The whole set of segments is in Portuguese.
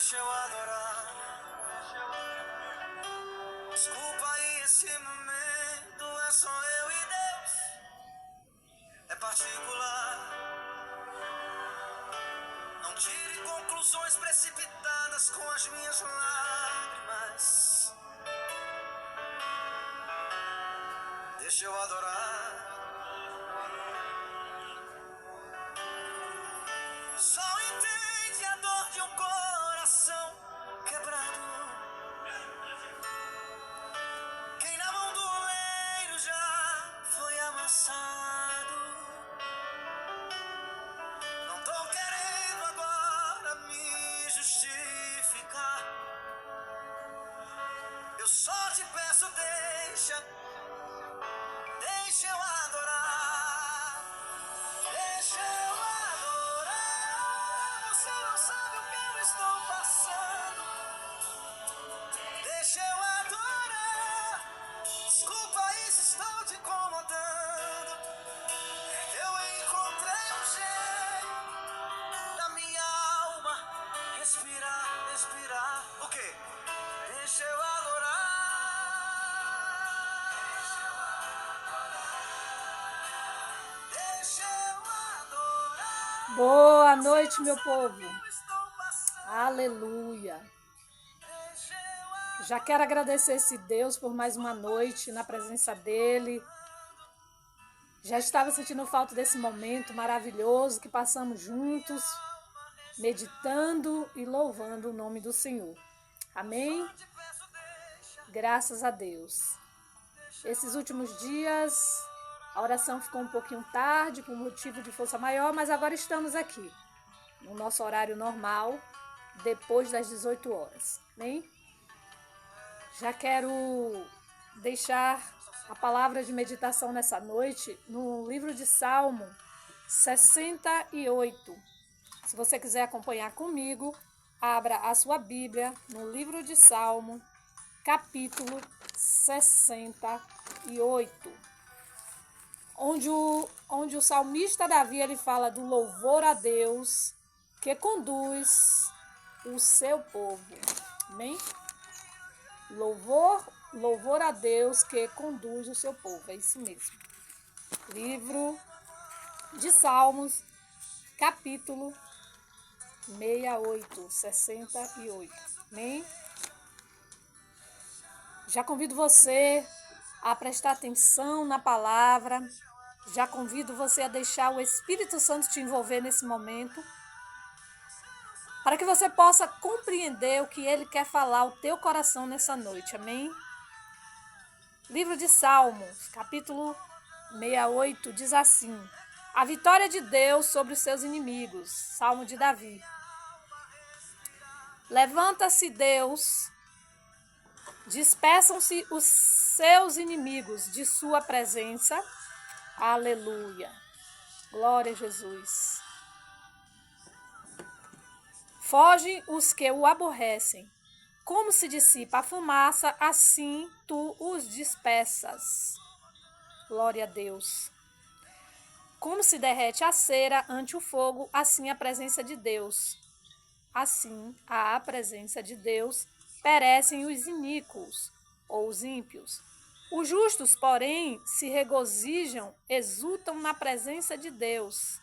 Deixa eu adorar. Desculpa aí, esse momento é só eu e Deus. É particular. Não tire conclusões precipitadas com as minhas lágrimas. Deixa eu adorar. Só entende a dor de um coração quebrado. Quem na mão do oleiro já foi amassado. Não tô querendo agora me justificar. Eu só te peço, deixa eu adorar. Deixa eu adorar. Você não sabe o que eu estou passando. Deixa eu adorar. Desculpa aí se estou te incomodando. Eu encontrei um jeito da minha alma respirar. O quê? Deixa eu adorar. Deixa eu adorar. Boa noite, meu povo. Aleluia. Já quero agradecer esse Deus por mais uma noite na presença dele. Já estava sentindo falta desse momento maravilhoso que passamos juntos, meditando e louvando o nome do Senhor. Amém? Graças a Deus. Esses últimos dias, a oração ficou um pouquinho tarde, por motivo de força maior, mas agora estamos aqui, no nosso horário normal, depois das 18 horas. Amém? Já quero deixar a palavra de meditação nessa noite no livro de Salmo 68. Se você quiser acompanhar comigo, abra a sua Bíblia no livro de Salmo, capítulo 68, onde o salmista Davi ele fala do louvor a Deus que conduz o seu povo. Amém? Louvor a Deus que conduz o seu povo. É isso mesmo. Livro de Salmos, capítulo 68. Amém? Já convido você a prestar atenção na palavra. Já convido você a deixar o Espírito Santo te envolver nesse momento, para que você possa compreender o que ele quer falar ao teu coração nessa noite. Amém? Livro de Salmos, capítulo 68, diz assim: a vitória de Deus sobre os seus inimigos. Salmo de Davi. Levanta-se Deus, dispersam-se os seus inimigos de sua presença. Aleluia. Glória a Jesus. Fogem os que o aborrecem. Como se dissipa a fumaça, assim tu os dispersas. Glória a Deus. Como se derrete a cera ante o fogo, assim a presença de Deus. Assim, à presença de Deus, perecem os iníquos, ou os ímpios. Os justos, porém, se regozijam, exultam na presença de Deus.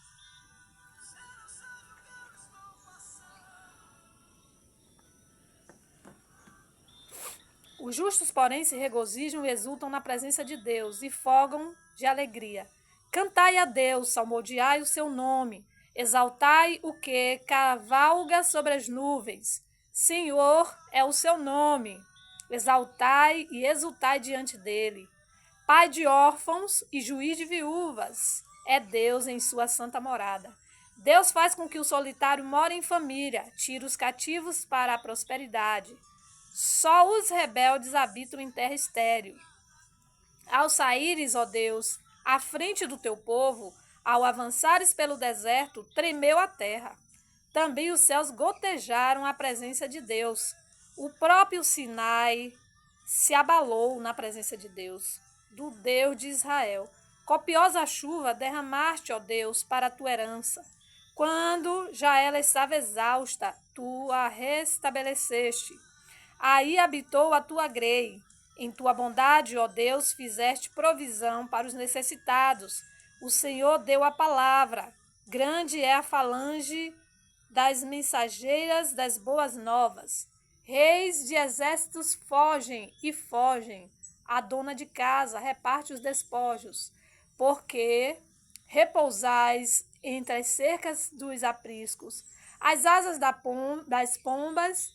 Os justos, porém, se regozijam e exultam na presença de Deus e fogam de alegria. Cantai a Deus, salmodiai o seu nome, exaltai o que cavalga sobre as nuvens. Senhor é o seu nome, exaltai e exultai diante dele. Pai de órfãos e juiz de viúvas, é Deus em sua santa morada. Deus faz com que o solitário more em família, tira os cativos para a prosperidade. Só os rebeldes habitam em terra estéril. Ao saíres, ó Deus, à frente do teu povo, ao avançares pelo deserto, tremeu a terra. Também os céus gotejaram a presença de Deus. O próprio Sinai se abalou na presença de Deus, do Deus de Israel. Copiosa chuva derramaste, ó Deus, para a tua herança. Quando já ela estava exausta, tu a restabeleceste. Aí habitou a tua grei. Em tua bondade, ó Deus, fizeste provisão para os necessitados. O Senhor deu a palavra. Grande é a falange das mensageiras das boas novas. Reis de exércitos fogem e fogem. A dona de casa reparte os despojos. Porque repousais entre as cercas dos apriscos. As asas das pombas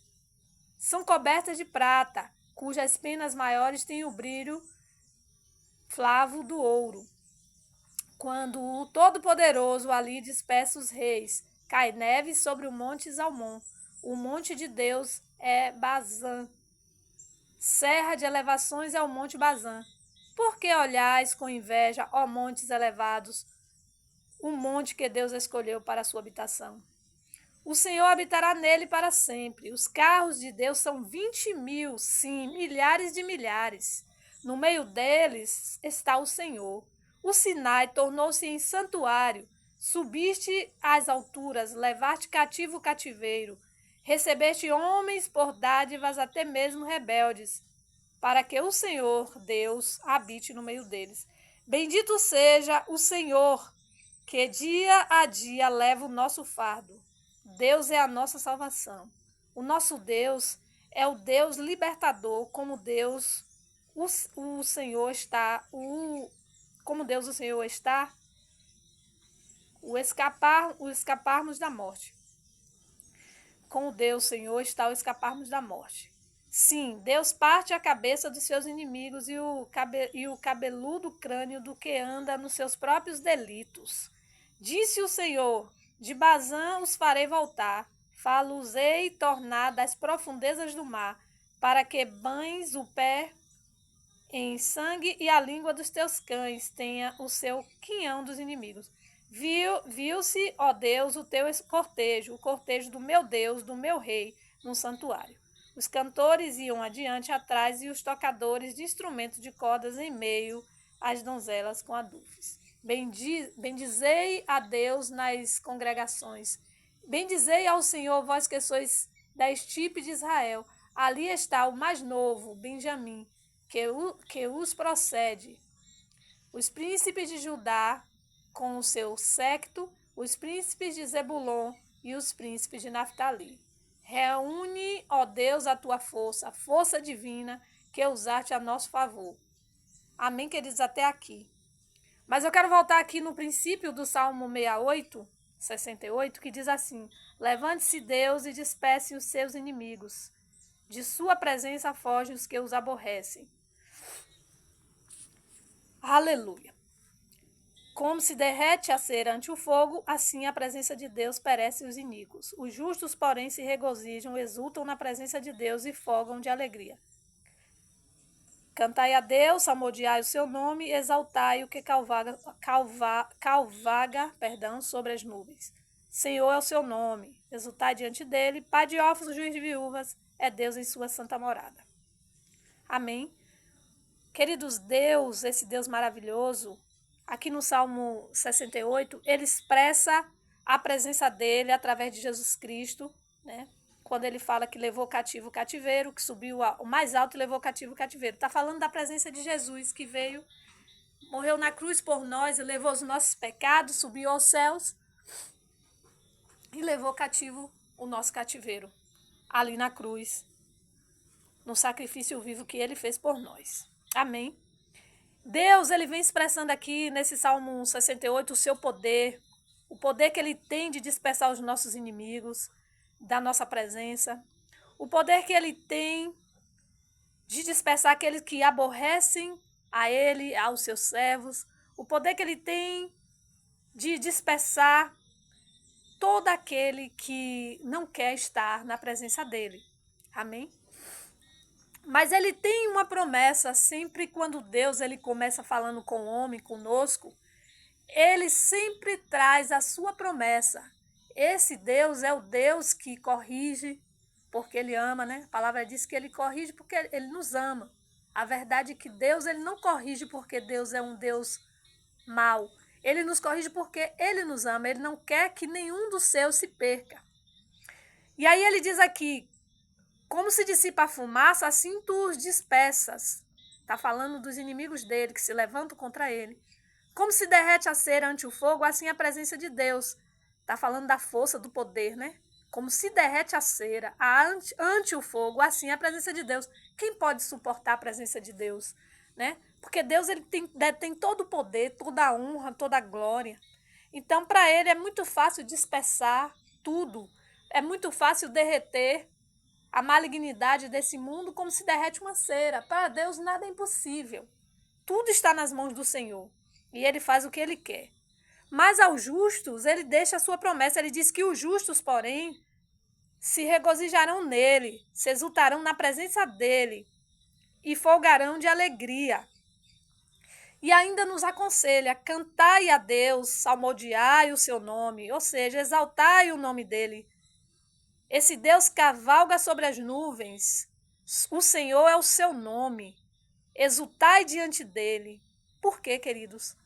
são cobertas de prata, cujas penas maiores têm o brilho flavo do ouro. Quando o Todo-Poderoso ali dispersa os reis, cai neve sobre o monte Zalmon. O monte de Deus é Bazã. Serra de elevações é o monte Bazã. Por que olhais com inveja, ó montes elevados, o monte que Deus escolheu para a sua habitação? O Senhor habitará nele para sempre. Os carros de Deus são 20.000, sim, milhares de milhares. No meio deles está o Senhor. O Sinai tornou-se em santuário. Subiste às alturas, levaste cativo o cativeiro. Recebeste homens por dádivas, até mesmo rebeldes, para que o Senhor, Deus, habite no meio deles. Bendito seja o Senhor, que dia a dia leva o nosso fardo. Deus é a nossa salvação. O nosso Deus é o Deus libertador, como Deus o Senhor está, como Deus o Senhor está, o escaparmos da morte. Com o Deus Senhor está o escaparmos da morte. Sim, Deus parte a cabeça dos seus inimigos e o cabeludo crânio do que anda nos seus próprios delitos. Disse o Senhor: de Bazã os farei voltar, fá-los-ei tornar das profundezas do mar, para que banhes o pé em sangue e a língua dos teus cães tenha o seu quinhão dos inimigos. Viu-se, ó Deus, o teu cortejo, o cortejo do meu Deus, do meu rei, no santuário. Os cantores iam adiante e atrás e os tocadores de instrumentos de cordas em meio às donzelas com adufes. Bendizei a Deus nas congregações. Bendizei ao Senhor, vós que sois da estirpe de Israel. Ali está o mais novo, Benjamim, que os procede. Os príncipes de Judá com o seu séquito, os príncipes de Zebulon e os príncipes de Naftali. Reúne, ó Deus, a tua força, a força divina que usaste a nosso favor. Amém, queridos, até aqui. Mas eu quero voltar aqui no princípio do Salmo 68, que diz assim: levante-se Deus e disperse os seus inimigos. De sua presença fogem os que os aborrecem. Aleluia. Como se derrete a cera ante o fogo, assim a presença de Deus perece os iníquos. Os justos, porém, se regozijam, exultam na presença de Deus e fogam de alegria. Cantai a Deus, salmodiai o seu nome, exaltai o que calvaga sobre as nuvens. Senhor é o seu nome, exultai diante dele, Pai de órfãos, juiz de viúvas, é Deus em sua santa morada. Amém. Queridos, Deus, esse Deus maravilhoso, aqui no Salmo 68, ele expressa a presença dele através de Jesus Cristo, né? Quando ele fala que levou cativo o cativeiro, que subiu ao mais alto e levou cativo o cativeiro. Está falando da presença de Jesus, que veio, morreu na cruz por nós, e levou os nossos pecados, subiu aos céus e levou cativo o nosso cativeiro, ali na cruz, no sacrifício vivo que ele fez por nós. Amém. Deus, ele vem expressando aqui nesse Salmo 68 o seu poder, o poder que ele tem de dispersar os nossos inimigos da nossa presença, o poder que ele tem de dispersar aqueles que aborrecem a ele, aos seus servos, o poder que ele tem de dispersar todo aquele que não quer estar na presença dele. Amém? Mas ele tem uma promessa, sempre quando Deus ele começa falando com o homem, conosco, ele sempre traz a sua promessa. Esse Deus é o Deus que corrige porque ele ama, né? A palavra diz que ele corrige porque ele nos ama. A verdade é que Deus ele não corrige porque Deus é um Deus mau. Ele nos corrige porque ele nos ama, ele não quer que nenhum dos seus se perca. E aí ele diz aqui, como se dissipa a fumaça, assim tu os dispersas. Está falando dos inimigos dele, que se levantam contra ele. Como se derrete a cera ante o fogo, assim a presença de Deus. Está falando da força, do poder, né? Como se derrete a cera ante o fogo, assim a presença de Deus. Quem pode suportar a presença de Deus, né? Porque Deus ele tem todo o poder, toda a honra, toda a glória. Então, para ele é muito fácil dispersar tudo. É muito fácil derreter a malignidade desse mundo como se derrete uma cera. Para Deus nada é impossível. Tudo está nas mãos do Senhor. E ele faz o que ele quer. Mas aos justos, ele deixa a sua promessa. Ele diz que os justos, porém, se regozijarão nele, se exultarão na presença dele e folgarão de alegria. E ainda nos aconselha, cantai a Deus, salmodiai o seu nome, ou seja, exaltai o nome dele. Esse Deus cavalga sobre as nuvens, o Senhor é o seu nome, exultai diante dele. Por quê, queridos?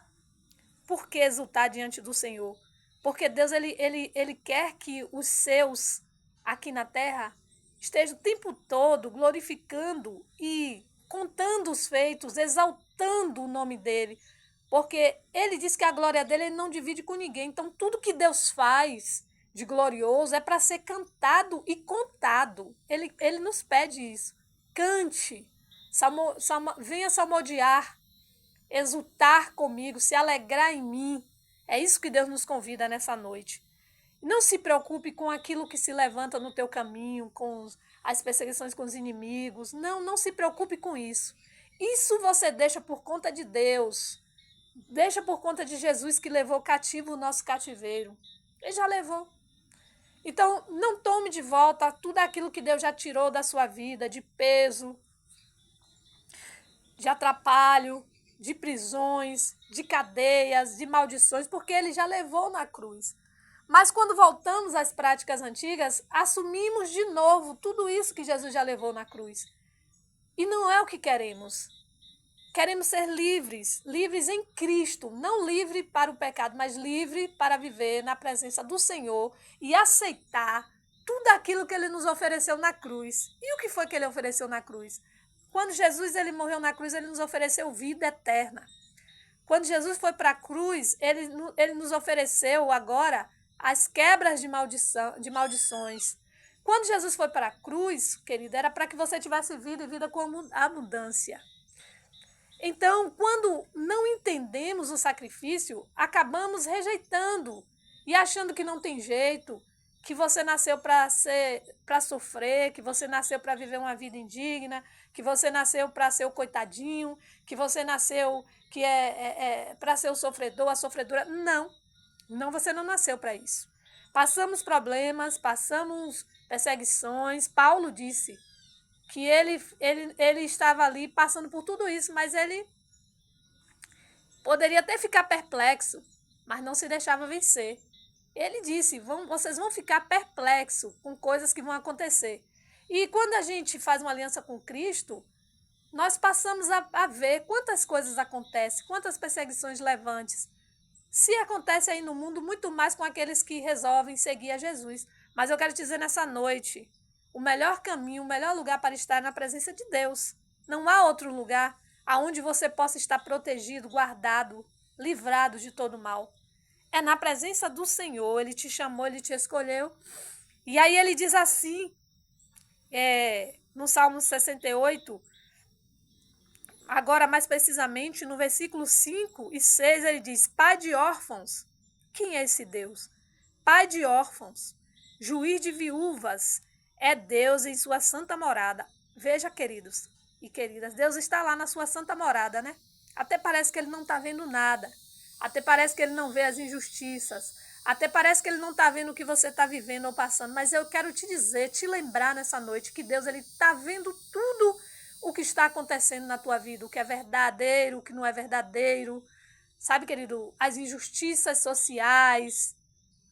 Por que exultar diante do Senhor? Porque Deus ele quer que os seus aqui na terra estejam o tempo todo glorificando e contando os feitos, exaltando o nome dele. Porque ele diz que a glória dele ele não divide com ninguém. Então, tudo que Deus faz de glorioso é para ser cantado e contado. Ele nos pede isso. Cante, venha salmodiar, exultar comigo, se alegrar em mim. É isso que Deus nos convida nessa noite. Não se preocupe com aquilo que se levanta no teu caminho, com as perseguições com os inimigos. Não se preocupe com isso. Isso você deixa por conta de Deus. Deixa por conta de Jesus que levou cativo o nosso cativeiro. Ele já levou. Então, não tome de volta tudo aquilo que Deus já tirou da sua vida, de peso, de atrapalho, de prisões, de cadeias, de maldições, porque ele já levou na cruz. Mas quando voltamos às práticas antigas, assumimos de novo tudo isso que Jesus já levou na cruz. E não é o que queremos. Queremos ser livres, livres em Cristo, não livre para o pecado, mas livre para viver na presença do Senhor e aceitar tudo aquilo que ele nos ofereceu na cruz. E o que foi que ele ofereceu na cruz? Quando Jesus ele morreu na cruz, ele nos ofereceu vida eterna. Quando Jesus foi para a cruz, ele nos ofereceu agora as quebras de maldições. Quando Jesus foi para a cruz, querida, era para que você tivesse vida e vida com abundância. Então, quando não entendemos o sacrifício, acabamos rejeitando e achando que não tem jeito, que você nasceu para sofrer, que você nasceu para viver uma vida indigna, que você nasceu para ser o coitadinho, que você nasceu que para ser o sofredor, a sofredora. Não, você não nasceu para isso. Passamos problemas, passamos perseguições. Paulo disse que ele estava ali passando por tudo isso, mas ele poderia até ficar perplexo, mas não se deixava vencer. Ele disse, vocês vão ficar perplexos com coisas que vão acontecer. E quando a gente faz uma aliança com Cristo, nós passamos a ver quantas coisas acontecem, quantas perseguições levantes. Se acontece aí no mundo, muito mais com aqueles que resolvem seguir a Jesus. Mas eu quero te dizer nessa noite, o melhor caminho, o melhor lugar para estar é na presença de Deus. Não há outro lugar aonde você possa estar protegido, guardado, livrado de todo mal. É na presença do Senhor. Ele te chamou, ele te escolheu. E aí ele diz assim, no Salmo 68, agora mais precisamente no versículo 5 e 6, ele diz, Pai de órfãos. Quem é esse Deus? Pai de órfãos, juiz de viúvas, é Deus em sua santa morada. Veja, queridos e queridas, Deus está lá na sua santa morada, né? Até parece que ele não está vendo nada. Até parece que ele não vê as injustiças. Até parece que ele não está vendo o que você está vivendo ou passando. Mas eu quero te dizer, te lembrar nessa noite que Deus está vendo tudo o que está acontecendo na tua vida. O que é verdadeiro, o que não é verdadeiro. Sabe, querido, as injustiças sociais,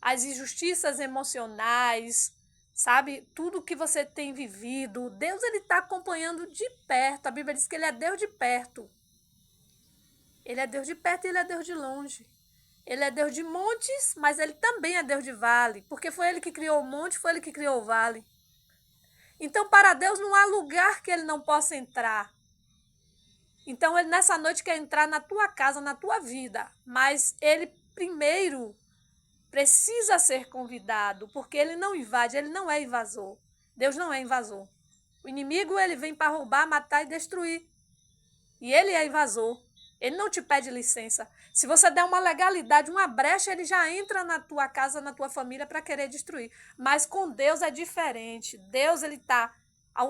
as injustiças emocionais, sabe, tudo que você tem vivido. Deus está acompanhando de perto. A Bíblia diz que ele é Deus de perto. Ele é Deus de perto e ele é Deus de longe. Ele é Deus de montes, mas ele também é Deus de vale, porque foi ele que criou o monte, foi ele que criou o vale. Então, para Deus não há lugar que ele não possa entrar. Então, ele nessa noite quer entrar na tua casa, na tua vida, mas ele primeiro precisa ser convidado, porque ele não invade, ele não é invasor. Deus não é invasor. O inimigo, ele vem para roubar, matar e destruir. E ele é invasor. Ele não te pede licença. Se você der uma legalidade, uma brecha, ele já entra na tua casa, na tua família para querer destruir. Mas com Deus é diferente. Deus, ele está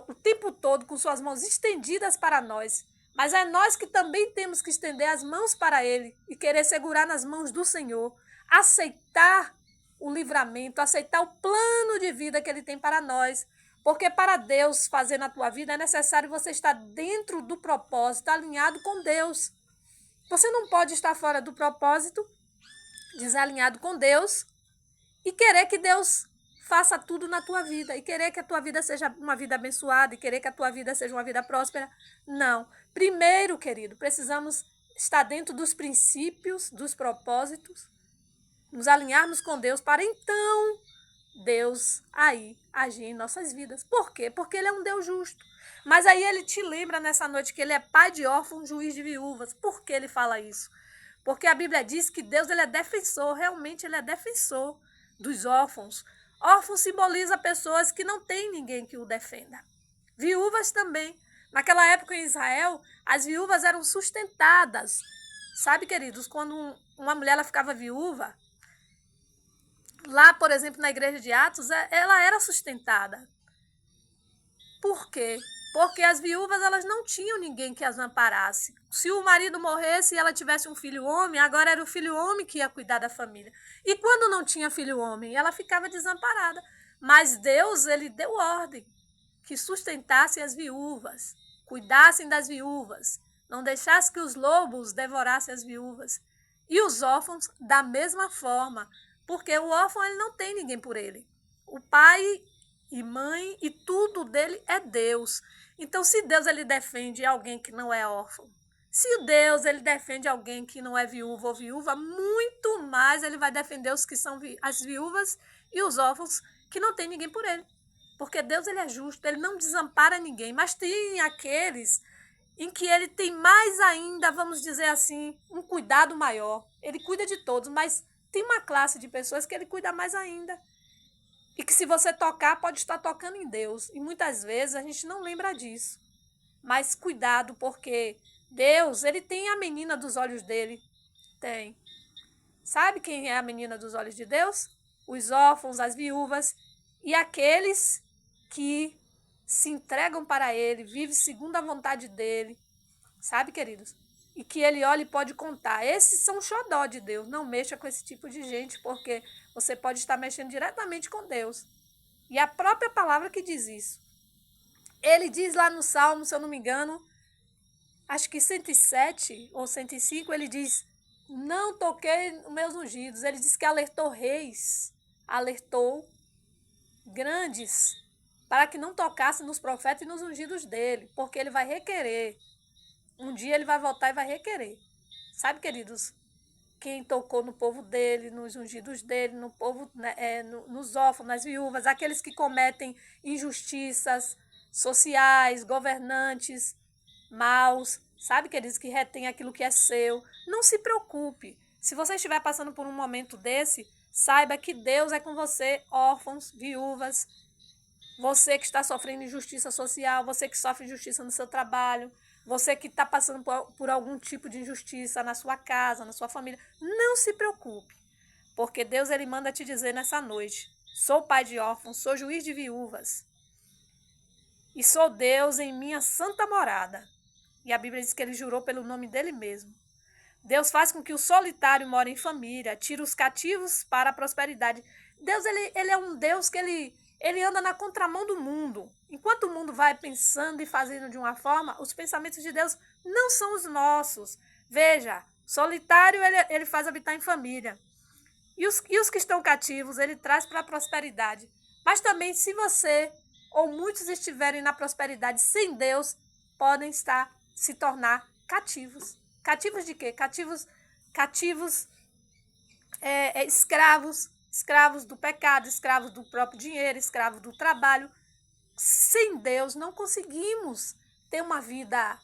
o tempo todo com suas mãos estendidas para nós. Mas é nós que também temos que estender as mãos para ele e querer segurar nas mãos do Senhor. Aceitar o livramento, aceitar o plano de vida que ele tem para nós. Porque para Deus fazer na tua vida é necessário você estar dentro do propósito, alinhado com Deus. Você não pode estar fora do propósito, desalinhado com Deus, e querer que Deus faça tudo na tua vida, e querer que a tua vida seja uma vida abençoada, e querer que a tua vida seja uma vida próspera. Não. Primeiro, querido, precisamos estar dentro dos princípios, dos propósitos, nos alinharmos com Deus para então Deus aí agir em nossas vidas. Por quê? Porque ele é um Deus justo. Mas aí ele te lembra nessa noite que ele é pai de órfãos, juiz de viúvas. Por que ele fala isso? Porque a Bíblia diz que Deus, ele é defensor, realmente ele é defensor dos órfãos. Órfãos simboliza pessoas que não têm ninguém que o defenda. Viúvas também. Naquela época em Israel, as viúvas eram sustentadas. Sabe, queridos, quando uma mulher ela ficava viúva, lá, por exemplo, na igreja de Atos, ela era sustentada. Por quê? Porque as viúvas elas não tinham ninguém que as amparasse. Se o marido morresse e ela tivesse um filho homem, agora era o filho homem que ia cuidar da família. E quando não tinha filho homem, ela ficava desamparada. Mas Deus, ele deu ordem que sustentassem as viúvas, cuidassem das viúvas, não deixasse que os lobos devorassem as viúvas. E os órfãos da mesma forma, porque o órfão ele não tem ninguém por ele. O pai e mãe e tudo dele é Deus. Então, se Deus ele defende alguém que não é órfão, se Deus ele defende alguém que não é viúvo ou viúva, muito mais ele vai defender os que são as viúvas e os órfãos que não tem ninguém por ele. Porque Deus ele é justo, ele não desampara ninguém, mas tem aqueles em que ele tem mais ainda, vamos dizer assim, um cuidado maior. Ele cuida de todos, mas tem uma classe de pessoas que ele cuida mais ainda. E que se você tocar, pode estar tocando em Deus. E muitas vezes a gente não lembra disso. Mas cuidado, porque Deus, ele tem a menina dos olhos dele. Tem. Sabe quem é a menina dos olhos de Deus? Os órfãos, as viúvas e aqueles que se entregam para ele, vivem segundo a vontade dele. Sabe, queridos? E que ele olha e pode contar. Esses são xodó de Deus. Não mexa com esse tipo de gente, porque você pode estar mexendo diretamente com Deus. E a própria palavra que diz isso. Ele diz lá no Salmo, se eu não me engano, acho que 107 ou 105, ele diz, não toquei os meus ungidos. Ele diz que alertou reis, alertou grandes, para que não tocasse nos profetas e nos ungidos dele, porque ele vai requerer. Um dia ele vai voltar e vai requerer. Sabe, queridos, quem tocou no povo dele, nos ungidos dele, no povo, nos órfãos, nas viúvas, aqueles que cometem injustiças sociais, governantes, maus, sabe, queridos, que retém aquilo que é seu. Não se preocupe. Se você estiver passando por um momento desse, saiba que Deus é com você, órfãos, viúvas, você que está sofrendo injustiça social, você que sofre injustiça no seu trabalho, você que está passando por algum tipo de injustiça na sua casa, na sua família, não se preocupe, porque Deus ele manda te dizer nessa noite, sou pai de órfãos, sou juiz de viúvas, e sou Deus em minha santa morada. E a Bíblia diz que ele jurou pelo nome dele mesmo. Deus faz com que o solitário more em família, tira os cativos para a prosperidade. Deus ele é um Deus que ele anda na contramão do mundo. Enquanto o mundo vai pensando e fazendo de uma forma, os pensamentos de Deus não são os nossos. Veja, solitário ele faz habitar em família. E os que estão cativos, ele traz para a prosperidade. Mas também, se você ou muitos estiverem na prosperidade sem Deus, podem se tornar cativos. Cativos de quê? Cativos escravos do pecado, escravos do próprio dinheiro, escravos do trabalho. Sem Deus não conseguimos ter uma vida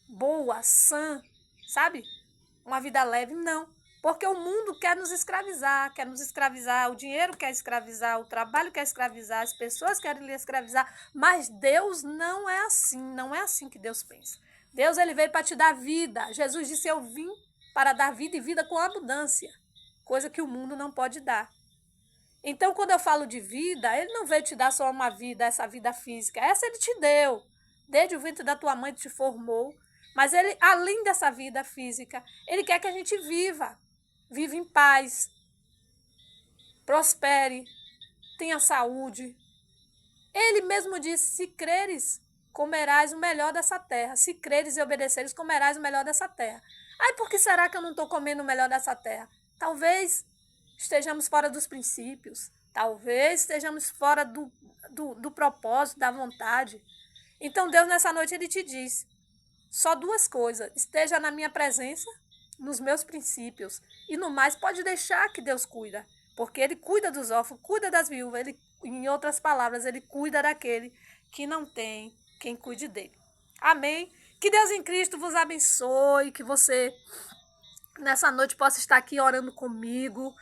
boa, sã, sabe? Uma vida leve, não. Porque o mundo quer nos escravizar, o dinheiro quer escravizar, o trabalho quer escravizar, as pessoas querem lhe escravizar, mas Deus não é assim, não é assim que Deus pensa. Deus, ele veio para te dar vida. Jesus disse, eu vim para dar vida e vida com abundância, coisa que o mundo não pode dar. Então, quando eu falo de vida, ele não veio te dar só uma vida, essa vida física, essa ele te deu. Desde o ventre da tua mãe te formou, mas ele, além dessa vida física, ele quer que a gente viva em paz, prospere, tenha saúde. Ele mesmo disse, se creres, comerás o melhor dessa terra. Se creres e obedeceres, comerás o melhor dessa terra. Ai, por que será que eu não estou comendo o melhor dessa terra? Talvez estejamos fora dos princípios, talvez estejamos fora do propósito, da vontade. Então Deus nessa noite ele te diz, só duas coisas, esteja na minha presença, nos meus princípios, e no mais pode deixar que Deus cuida, porque ele cuida dos órfãos, cuida das viúvas, ele, em outras palavras, ele cuida daquele que não tem quem cuide dele. Amém? Que Deus em Cristo vos abençoe, que você nessa noite possa estar aqui orando comigo.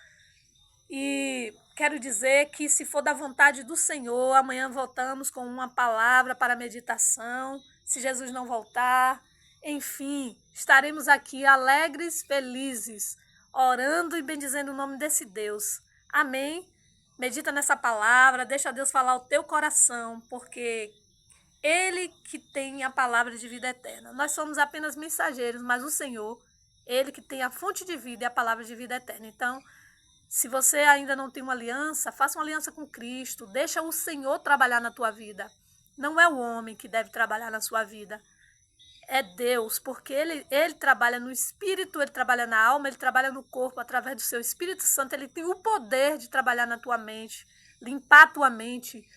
E quero dizer que, se for da vontade do Senhor, amanhã voltamos com uma palavra para meditação. Se Jesus não voltar, enfim, estaremos aqui alegres, felizes, orando e bendizendo o nome desse Deus. Amém? Medita nessa palavra, deixa Deus falar o teu coração, porque Ele que tem a palavra de vida eterna. Nós somos apenas mensageiros, mas o Senhor, Ele que tem a fonte de vida e a palavra de vida eterna. Então, se você ainda não tem uma aliança, faça uma aliança com Cristo. Deixa o Senhor trabalhar na tua vida. Não é o homem que deve trabalhar na sua vida. É Deus, porque ele trabalha no espírito, ele trabalha na alma, ele trabalha no corpo, através do seu Espírito Santo. Ele tem o poder de trabalhar na tua mente, limpar a tua mente,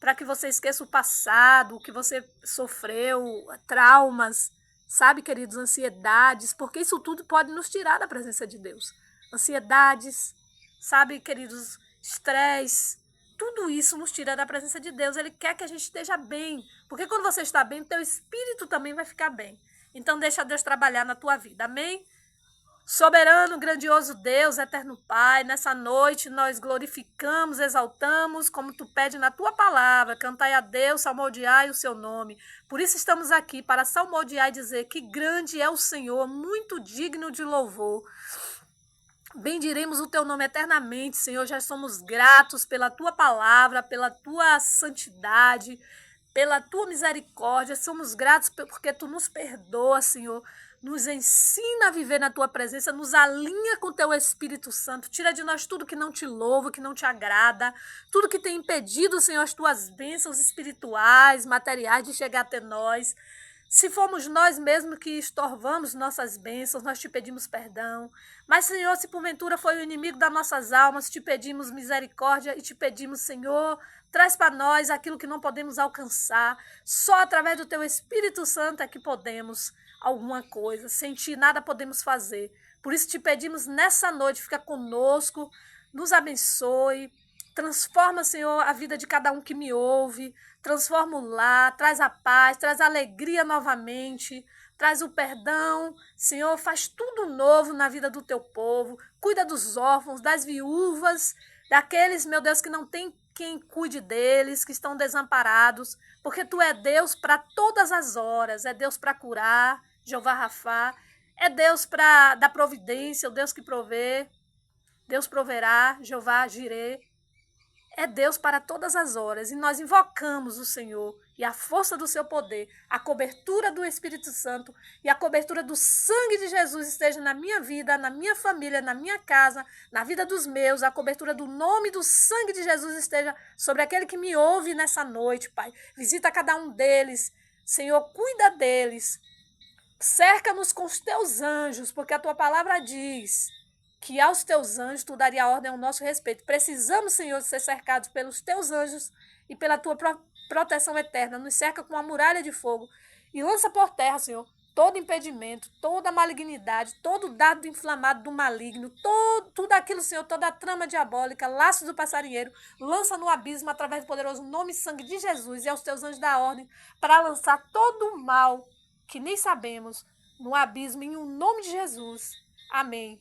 para que você esqueça o passado, o que você sofreu, traumas, sabe, queridos, ansiedades, porque isso tudo pode nos tirar da presença de Deus. Ansiedades, sabe, queridos, estresse, tudo isso nos tira da presença de Deus. Ele quer que a gente esteja bem, porque quando você está bem, teu espírito também vai ficar bem. Então deixa Deus trabalhar na tua vida, amém? Soberano, grandioso Deus, eterno Pai, nessa noite nós glorificamos, exaltamos, como tu pede na tua palavra, cantai a Deus, salmodiai o seu nome. Por isso estamos aqui, para salmodiar e dizer que grande é o Senhor, muito digno de louvor. Bendiremos o teu nome eternamente, Senhor. Já somos gratos pela tua palavra, pela tua santidade, pela tua misericórdia. Somos gratos porque tu nos perdoa, Senhor. Nos ensina a viver na tua presença, nos alinha com o teu Espírito Santo. Tira de nós tudo que não te louva, que não te agrada, tudo que tem impedido, Senhor, as tuas bênçãos espirituais, materiais de chegar até nós. Se fomos nós mesmos que estorvamos nossas bênçãos, nós te pedimos perdão. Mas, Senhor, se porventura foi o inimigo das nossas almas, te pedimos misericórdia e te pedimos, Senhor, traz para nós aquilo que não podemos alcançar. Só através do teu Espírito Santo é que podemos alguma coisa. Sem ti nada podemos fazer. Por isso te pedimos nessa noite, fica conosco, nos abençoe. Transforma, Senhor, a vida de cada um que me ouve. Transforma o lar, traz a paz, traz a alegria novamente, traz o perdão. Senhor, faz tudo novo na vida do teu povo. Cuida dos órfãos, das viúvas, daqueles, meu Deus, que não tem quem cuide deles, que estão desamparados. Porque tu é Deus para todas as horas. É Deus para curar, Jeová Rafá. É Deus para dar providência, o Deus que provê. Deus proverá, Jeová Jirê. É Deus para todas as horas, e nós invocamos o Senhor e a força do seu poder, a cobertura do Espírito Santo e a cobertura do sangue de Jesus esteja na minha vida, na minha família, na minha casa, na vida dos meus, a cobertura do nome do sangue de Jesus esteja sobre aquele que me ouve nessa noite, Pai. Visita cada um deles, Senhor, cuida deles, cerca-nos com os teus anjos, porque a tua palavra diz que aos teus anjos tu daria ordem ao nosso respeito. Precisamos, Senhor, ser cercados pelos teus anjos e pela tua proteção eterna. Nos cerca com uma muralha de fogo e lança por terra, Senhor, todo impedimento, toda malignidade, todo dardo inflamado do maligno, tudo aquilo, Senhor, toda a trama diabólica, laços do passarinheiro, lança no abismo através do poderoso nome e sangue de Jesus e aos teus anjos da ordem para lançar todo o mal que nem sabemos no abismo em nome de Jesus. Amém.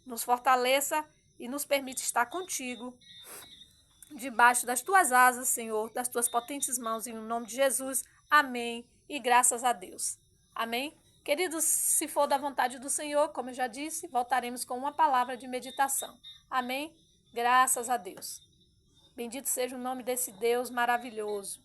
Nos fortaleça e nos permite estar contigo, debaixo das tuas asas, Senhor, das tuas potentes mãos, em nome de Jesus. Amém. E graças a Deus. Amém? Queridos, se for da vontade do Senhor, como eu já disse, voltaremos com uma palavra de meditação. Amém? Graças a Deus. Bendito seja o nome desse Deus maravilhoso.